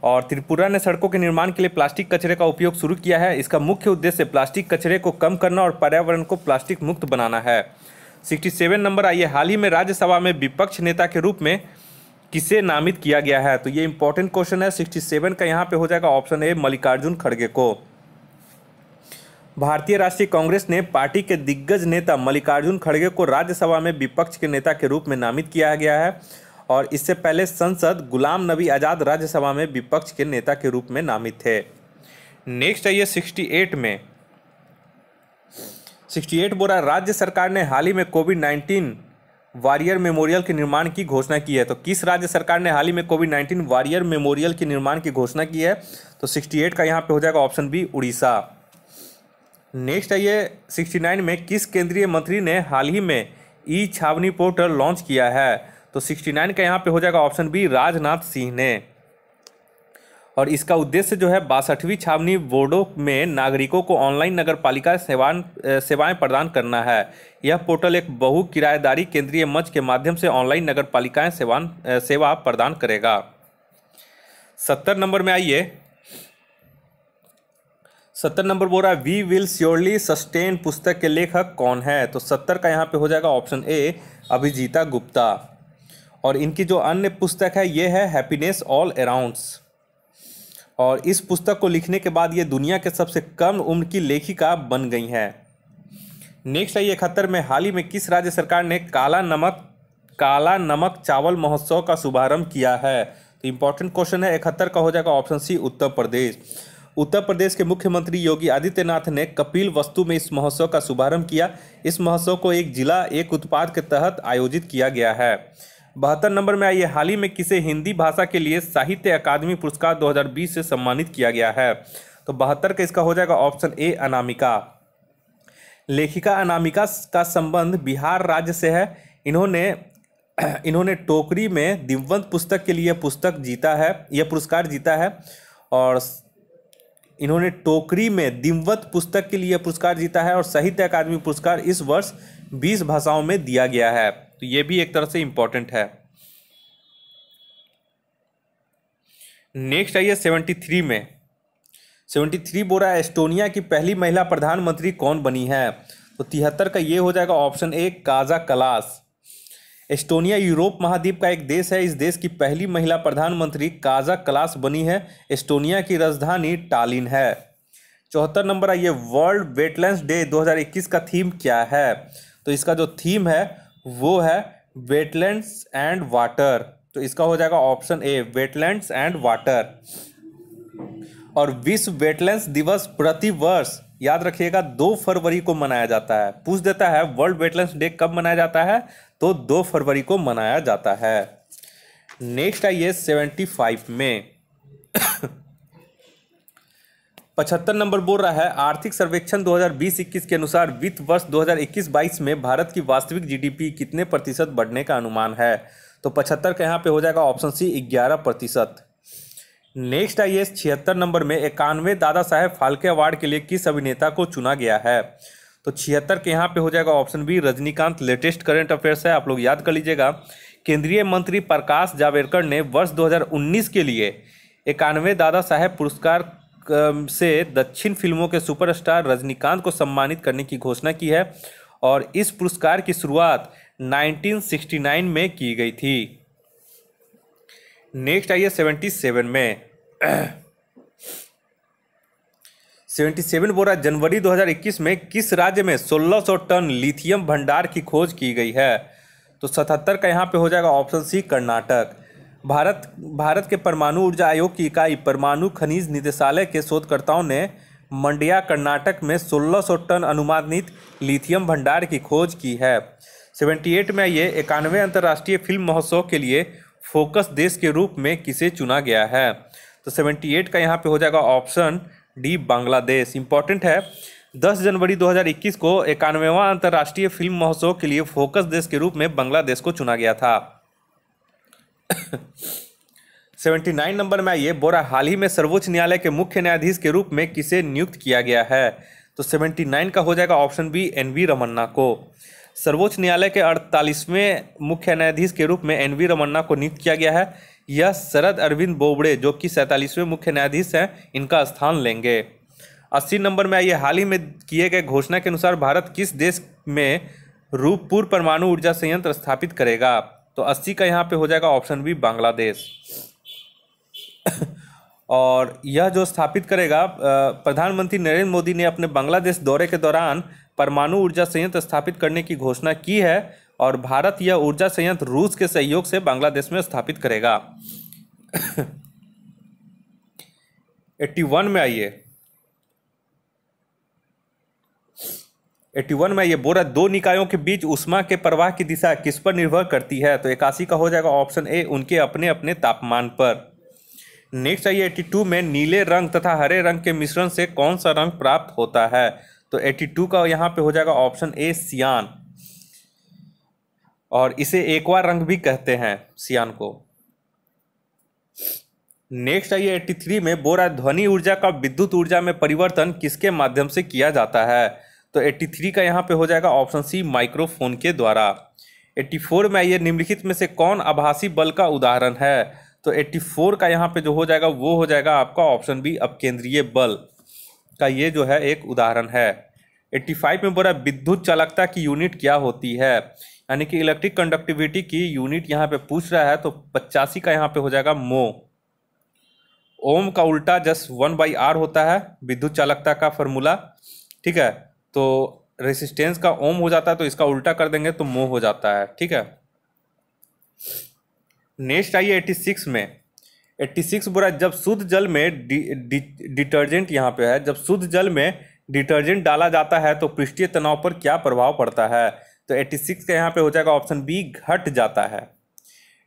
और त्रिपुरा ने सड़कों के निर्माण के लिए प्लास्टिक कचरे का उपयोग शुरू किया है। इसका मुख्य उद्देश्य प्लास्टिक कचरे को कम करना और पर्यावरण को प्लास्टिक मुक्त बनाना है। 67 नंबर आइए हाल ही में राज्यसभा में विपक्ष नेता के रूप में किसे नामित किया गया है? तो ये इंपॉर्टेंट क्वेश्चन है। 67 का यहाँ पे हो जाएगा ऑप्शन ए मल्लिकार्जुन खड़गे को। भारतीय राष्ट्रीय कांग्रेस ने पार्टी के दिग्गज नेता मल्लिकार्जुन खड़गे को राज्यसभा में विपक्ष के नेता के रूप में नामित किया गया है। और इससे पहले सांसद गुलाम नबी आज़ाद राज्यसभा में विपक्ष के नेता के रूप में नामित थे। नेक्स्ट आइए 68 में। 68 बोला राज्य सरकार ने हाल ही में कोविड-19 वॉरियर मेमोरियल के निर्माण की घोषणा की है। तो किस राज्य सरकार ने हाल ही में कोविड-19 वॉरियर मेमोरियल के निर्माण की घोषणा की है? तो 68 का यहाँ पे हो जाएगा ऑप्शन बी उड़ीसा। नेक्स्ट आइए 69 में किस केंद्रीय मंत्री ने हाल ही में ई छावनी पोर्टल लॉन्च किया है? तो 69 का यहाँ पे हो जाएगा ऑप्शन बी राजनाथ सिंह ने। और इसका उद्देश्य जो है 62वीं छावनी बोर्डों में नागरिकों को ऑनलाइन नगर पालिका सेवाएं प्रदान करना है। यह पोर्टल एक बहु किराएदारी केंद्रीय मंच के माध्यम से ऑनलाइन नगर पालिकाएं सेवा प्रदान करेगा। 70 नंबर में आइए। 70 नंबर बोल रहा है वी विल श्योरली सस्टेन पुस्तक के लेखक कौन है? तो 70 का यहाँ पे हो जाएगा ऑप्शन ए अभिजीता गुप्ता। और इनकी जो अन्य पुस्तक है ये है हैप्पीनेस ऑल अराउंड्स। और इस पुस्तक को लिखने के बाद ये दुनिया के सबसे कम उम्र की लेखिका बन गई हैं। नेक्स्ट है 71 में हाल ही में किस राज्य सरकार ने काला नमक चावल महोत्सव का शुभारंभ किया है? तो इंपॉर्टेंट क्वेश्चन है। 71 का हो जाएगा ऑप्शन सी उत्तर प्रदेश। उत्तर प्रदेश के मुख्यमंत्री योगी आदित्यनाथ ने कपिल वस्तु में इस महोत्सव का शुभारंभ किया। इस महोत्सव को एक जिला एक उत्पाद के तहत आयोजित किया गया है। 72 नंबर में आइए हाल ही में किसे हिंदी भाषा के लिए साहित्य अकादमी पुरस्कार 2020 से सम्मानित किया गया है? तो 72 का इसका हो जाएगा ऑप्शन ए अनामिका। लेखिका अनामिका का संबंध बिहार राज्य से है। इन्होंने टोकरी में दिव्यंत पुस्तक के लिए पुरस्कार जीता है। और इन्होंने टोकरी में दिव्यंत पुस्तक के लिए पुरस्कार जीता है। और साहित्य अकादमी पुरस्कार इस वर्ष 20 भाषाओं में दिया गया है। तो ये भी एक तरह से इंपॉर्टेंट है। नेक्स्ट आइए 73 में। 73 बोल रहा है एस्टोनिया की पहली महिला प्रधानमंत्री कौन बनी है? तो 73 का ये हो जाएगा option A Kaja Kallas. Estonia Europe महाद्वीप का एक देश है। इस देश की पहली महिला प्रधानमंत्री काजा कलास बनी है। एस्टोनिया की राजधानी टालिन है। 74 नंबर है ये वर्ल्ड वेटलैंड्स डे 2021 का थीम क्या है? तो इसका जो थीम है वो है वेटलैंड्स एंड वाटर। तो इसका हो जाएगा option A wetlands and water. और विश्व वेटलैंड्स दिवस प्रतिवर्ष याद रखिएगा 2 फरवरी को मनाया जाता है। पूछ देता है वर्ल्ड वेटलैंड्स डे कब मनाया जाता है? तो 2 फरवरी को मनाया जाता है। नेक्स्ट आइए 75 में। 75 नंबर बोल रहा है आर्थिक सर्वेक्षण 2020-21 के अनुसार वित्त वर्ष 2021-22 में भारत की वास्तविक जीडीपी कितने प्रतिशत बढ़ने का अनुमान है? तो 75 का यहाँ पे हो जाएगा ऑप्शन सी 11%। नेक्स्ट आइए 76 नंबर में 91 दादा साहेब फाल्के अवार्ड के लिए किस अभिनेता को चुना गया है? तो 76 के यहाँ पे हो जाएगा option B Rajinikanth. Latest current affairs है, आप लोग याद कर लीजिएगा। केंद्रीय मंत्री प्रकाश जावड़ेकर ने वर्ष 2019 के लिए 91 दादा साहेब पुरस्कार से दक्षिण फिल्मों के सुपरस्टार रजनीकांत को सम्मानित करने की घोषणा की है। और इस पुरस्कार की शुरुआत 1969 में की गई थी। नेक्स्ट आइए 77 में। 77 बोरा जनवरी 2021 में किस राज्य में 1600 टन लिथियम भंडार की खोज की गई है? तो 77 का यहाँ पे हो जाएगा ऑप्शन सी कर्नाटक। भारत के परमाणु ऊर्जा आयोग की इकाई परमाणु खनिज निदेशालय के शोधकर्ताओं ने मंड्या कर्नाटक में 1600 टन अनुमानित लिथियम भंडार की खोज की है। 78 में ये 91वें अंतर्राष्ट्रीय फिल्म महोत्सव के लिए फोकस देश के रूप में किसे चुना गया है? तो 78 का यहाँ पे हो जाएगा ऑप्शन डी बांग्लादेश। इंपॉर्टेंट है, 10 जनवरी 2021 को 91वां अंतर्राष्ट्रीय फिल्म महोत्सव के लिए फोकस देश के रूप में बांग्लादेश को चुना गया था। 79 नंबर में आइए, बोरा हाल ही में सर्वोच्च न्यायालय के मुख्य न्यायाधीश के रूप में किसे नियुक्त किया गया है? तो 79 का हो जाएगा ऑप्शन बी एन.वी. रमन्ना को। सर्वोच्च न्यायालय के 48वें मुख्य न्यायाधीश के रूप में एन.वी. रमन्ना को नियुक्त किया गया है। यह शरद अरविंद बोबड़े जो कि 47वें मुख्य न्यायाधीश हैं, इनका स्थान लेंगे। 80 नंबर में आइए, हाल ही में किए गए घोषणा के अनुसार भारत किस देश में रूपपुर परमाणु ऊर्जा संयंत्र स्थापित करेगा? तो 80 का यहाँ पे हो जाएगा ऑप्शन बी बांग्लादेश। और यह जो स्थापित करेगा, प्रधानमंत्री नरेंद्र मोदी ने अपने बांग्लादेश दौरे के दौरान परमाणु ऊर्जा संयंत्र स्थापित करने की घोषणा की है और भारत यह ऊर्जा संयंत्र रूस के सहयोग से बांग्लादेश में स्थापित करेगा। 81 में आइए, 81 में ये बोरा दो निकायों के बीच ऊष्मा के प्रवाह की दिशा किस पर निर्भर करती है? तो 81 का हो जाएगा ऑप्शन ए उनके अपने अपने तापमान पर। नेक्स्ट आइए 82 में नीले रंग तथा हरे रंग के मिश्रण से कौन सा रंग प्राप्त होता है? तो 82 का यहाँ पे हो जाएगा ऑप्शन ए सियान, और इसे एक्वा रंग भी कहते हैं सियान को। नेक्स्ट आइए 83 में, बोरा ध्वनि ऊर्जा का विद्युत ऊर्जा में परिवर्तन किसके माध्यम से किया जाता है? तो 83 का यहाँ पे हो जाएगा ऑप्शन सी माइक्रोफोन के द्वारा। 84 में आइए, निम्नलिखित में से कौन आभासी बल का उदाहरण है? तो 84 का यहाँ पे जो हो जाएगा वो हो जाएगा आपका ऑप्शन बी अपकेंद्रीय बल का ये जो है एक उदाहरण है। 85 में बोरा विद्युत चालकता की यूनिट क्या होती है? यानी कि इलेक्ट्रिक कंडक्टिविटी की यूनिट यहाँ पे पूछ रहा है, तो 85 का यहाँ पे हो जाएगा मो। ओम का उल्टा जस्ट 1/r होता है विद्युत चालकता का फॉर्मूला, ठीक है। तो रेसिस्टेंस का ओम हो जाता है, तो इसका उल्टा कर देंगे तो मो हो जाता है, ठीक है। नेक्स्ट आइए 86 में। 86 बोरा जब शुद्ध जल में डिटर्जेंट यहाँ पे है, जब शुद्ध जल में डिटर्जेंट डाला जाता है तो पृष्ठीय तनाव पर क्या प्रभाव पड़ता है? तो 86 का यहाँ पे हो जाएगा ऑप्शन बी घट जाता है।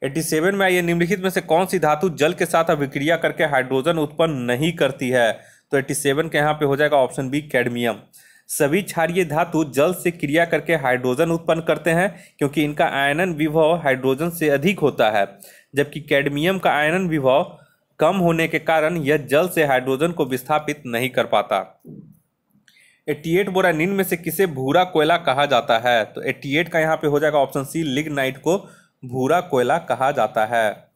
87 में आइए, निम्नलिखित में से कौन सी धातु जल के साथ अभिक्रिया करके हाइड्रोजन उत्पन्न नहीं करती है? तो 87 के यहाँ पे हो जाएगा ऑप्शन बी कैडमियम। सभी क्षारीय धातु जल से क्रिया करके हाइड्रोजन उत्पन्न करते हैं क्योंकि इनका आयनन विभव हाइड्रोजन से अधिक होता है, जबकि कैडमियम का आयनन विभव कम होने के कारण यह जल से हाइड्रोजन को विस्थापित नहीं कर पाता। 88 बोरा निम्न में से किसे भूरा कोयला कहा जाता है? तो 88 का यहाँ पे हो जाएगा ऑप्शन सी लिग्नाइट को भूरा कोयला कहा जाता है।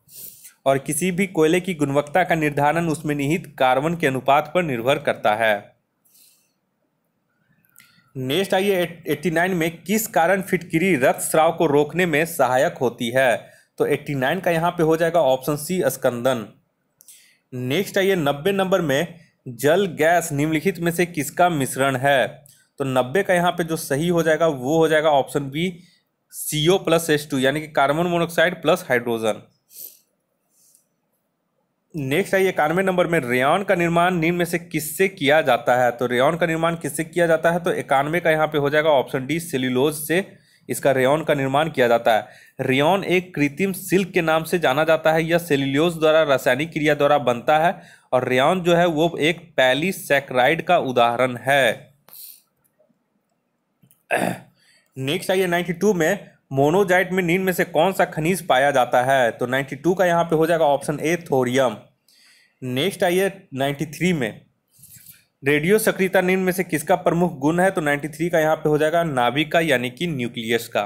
और किसी भी कोयले की गुणवत्ता का निर्धारण उसमें निहित कार्बन के अनुपात पर निर्भर करता है। नेक्स्ट आइए 89 में, किस कारण फिटकिरी रक्तस्राव को रोकने में सहायक होती है? तो 89 का यहाँ पे हो जाएगा ऑप्शन सी स्कंदन। नेक्स्ट आइए 90 नंबर में, जल गैस निम्नलिखित में से किसका मिश्रण है? तो 90 का यहाँ पे जो सही हो जाएगा वो हो जाएगा ऑप्शन बी CO+H2 यानी कि carbon monoxide plus hydrogen. Next आइए 91 नंबर में, रेयॉन का निर्माण निम्न में से किससे किया जाता है? तो रेयॉन का निर्माण किससे किया जाता है? तो 91 का यहाँ पे हो जाएगा ऑप्शन डी सेल्यूलोज से इसका रेयॉन का निर्माण किया जाता है। रेयॉन एक कृत्रिम सिल्क के नाम से जाना जाता है। यह सेल्यूलोज द्वारा रासायनिक क्रिया द्वारा बनता है और रेयॉन जो है वो एक पॉलीसैकेराइड का उदाहरण है। नेक्स्ट आइए 92 में, मोनोजाइट में निम्न में से कौन सा खनिज पाया जाता है? तो 92 का यहाँ पे हो जाएगा ऑप्शन ए थोरियम। नेक्स्ट आइए 93 में, रेडियो सक्रियता निम्न में से किसका प्रमुख गुण है? तो 93 का यहाँ पे हो जाएगा नाभिक का यानी कि न्यूक्लियस का।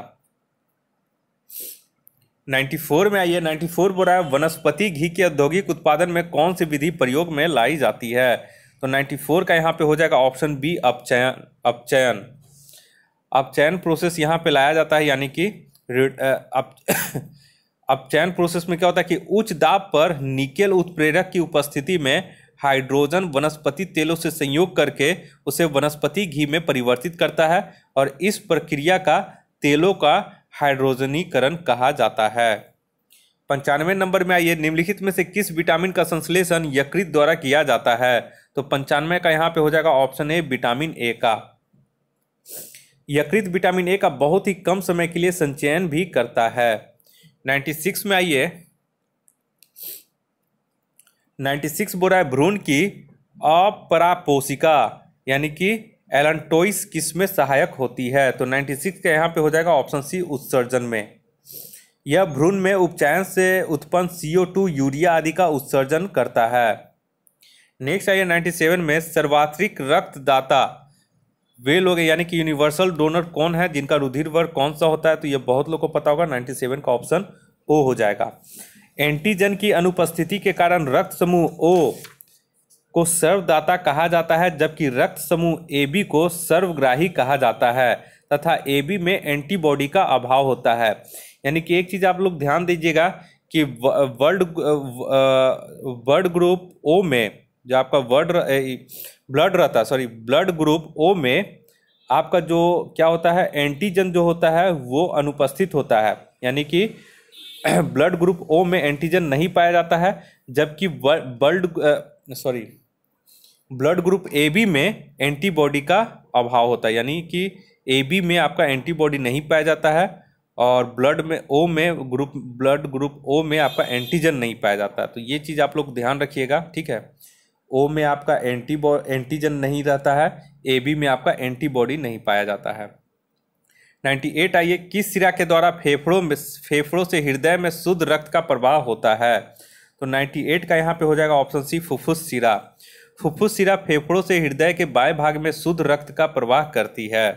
94 में आइए, 94 बोल रहा है वनस्पति घी के औद्योगिक उत्पादन में कौन सी विधि प्रयोग में लाई जाती है? तो 94 का यहाँ पे हो जाएगा ऑप्शन बी अपचयन। अब चयन प्रोसेस यहाँ पे लाया जाता है, यानी कि अब अब चयन प्रोसेस में क्या होता है कि उच्च दाब पर निकेल उत्प्रेरक की उपस्थिति में हाइड्रोजन वनस्पति तेलों से संयोग करके उसे वनस्पति घी में परिवर्तित करता है और इस प्रक्रिया का तेलों का हाइड्रोजनीकरण कहा जाता है। 95 नंबर में आइए, निम्नलिखित में से किस विटामिन का संश्लेषण यकृत द्वारा किया जाता है? तो 95 का यहाँ पे हो जाएगा ऑप्शन ए विटामिन ए का। यकृत विटामिन ए का बहुत ही कम समय के लिए संचयन भी करता है। 96 में आइए, 96 बोल रहा है भ्रूण की अपरापोषिका यानी कि एलैंटोइस किसमें सहायक होती है? तो 96 का यहाँ पे हो जाएगा ऑप्शन सी उत्सर्जन में। यह भ्रूण में उपचयन से उत्पन्न CO2 यूरिया आदि का उत्सर्जन करता है। नेक्स्ट आइए 97 में, सर्वाधिक रक्तदाता वे लोग यानी कि यूनिवर्सल डोनर कौन है जिनका रुधिर वर्ग कौन सा होता है? तो ये बहुत लोग को पता होगा, 97 का ऑप्शन ओ हो जाएगा। एंटीजन की अनुपस्थिति के कारण रक्त समूह ओ को सर्वदाता कहा जाता है, जबकि रक्त समूह AB को सर्वग्राही कहा जाता है तथा AB में एंटीबॉडी का अभाव होता है। यानी कि एक चीज आप लोग ध्यान दीजिएगा कि ब्लड ग्रुप ओ में जो आपका ब्लड ग्रुप ओ में आपका जो क्या होता है, एंटीजन जो होता है वो अनुपस्थित होता है, यानी कि ब्लड ग्रुप ओ में एंटीजन नहीं पाया जाता है, जबकि ब्लड ग्रुप AB में एंटीबॉडी का अभाव होता है, यानी कि AB में आपका एंटीबॉडी नहीं पाया जाता है और ब्लड ग्रुप ओ में आपका एंटीजन नहीं पाया जाता है। तो ये चीज़ आप लोग ध्यान रखिएगा, ठीक है। ओ में आपका एंटीजन नहीं रहता है, AB में आपका एंटीबॉडी नहीं पाया जाता है। 98 आइए, किस शिरा के द्वारा फेफड़ों से हृदय में शुद्ध रक्त का प्रवाह होता है? तो 98 का यहाँ पे हो जाएगा ऑप्शन सी फुफ्फुस शिरा। फुफ्फुस शिरा फेफड़ों से हृदय के बाएं भाग में शुद्ध रक्त का प्रवाह करती है।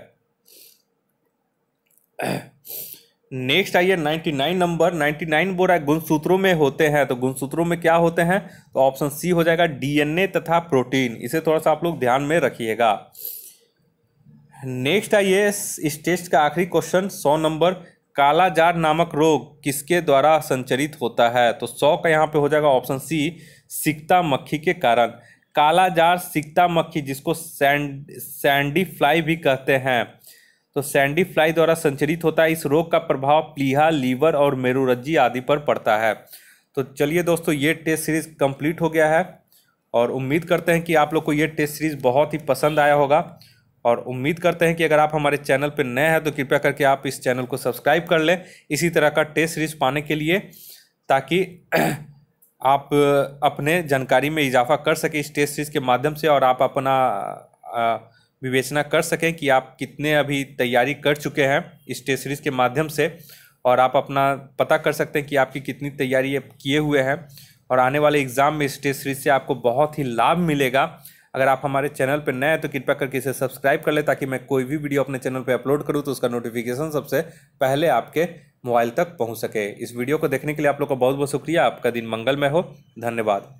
नेक्स्ट आइए 99 नंबर, 99 बोल रहा है गुणसूत्रों में होते हैं, तो गुणसूत्रों में क्या होते हैं? तो ऑप्शन सी हो जाएगा DNA तथा प्रोटीन। इसे थोड़ा सा आप लोग ध्यान में रखिएगा। नेक्स्ट आइए, इस टेस्ट का आखिरी क्वेश्चन 100 नंबर, काला जार नामक रोग किसके द्वारा संचरित होता है? तो 100 का यहाँ पे हो जाएगा ऑप्शन सी सिकता मक्खी के कारण। काला जार सिकता मक्खी जिसको सैंडी फ्लाई भी कहते हैं, तो सैंडी फ्लाई द्वारा संचरित होता है। इस रोग का प्रभाव प्लीहा, लीवर और मेरुरज्जी आदि पर पड़ता है। तो चलिए दोस्तों, ये टेस्ट सीरीज कंप्लीट हो गया है और उम्मीद करते हैं कि आप लोग को ये टेस्ट सीरीज बहुत ही पसंद आया होगा और उम्मीद करते हैं कि अगर आप हमारे चैनल पर नए हैं तो कृपया करके आप इस चैनल को सब्सक्राइब कर लें इसी तरह का टेस्ट सीरीज पाने के लिए, ताकि आप अपने जानकारी में इजाफा कर सकें इस टेस्ट सीरीज के माध्यम से और आप अपना विवेचना कर सकें कि आप कितने अभी तैयारी कर चुके हैं इस टेस्ट सीरीज के माध्यम से, और आप अपना पता कर सकते हैं कि आपकी कितनी तैयारी किए हुए हैं और आने वाले एग्ज़ाम में इस टेस्ट सीरीज से आपको बहुत ही लाभ मिलेगा। अगर आप हमारे चैनल पर नए हैं तो कृपया करके इसे सब्सक्राइब कर लें, ताकि मैं कोई भी वीडियो अपने चैनल पर अपलोड करूँ तो उसका नोटिफिकेशन सबसे पहले आपके मोबाइल तक पहुँच सके। इस वीडियो को देखने के लिए आप लोग का बहुत बहुत शुक्रिया। आपका दिन मंगलमय हो। धन्यवाद।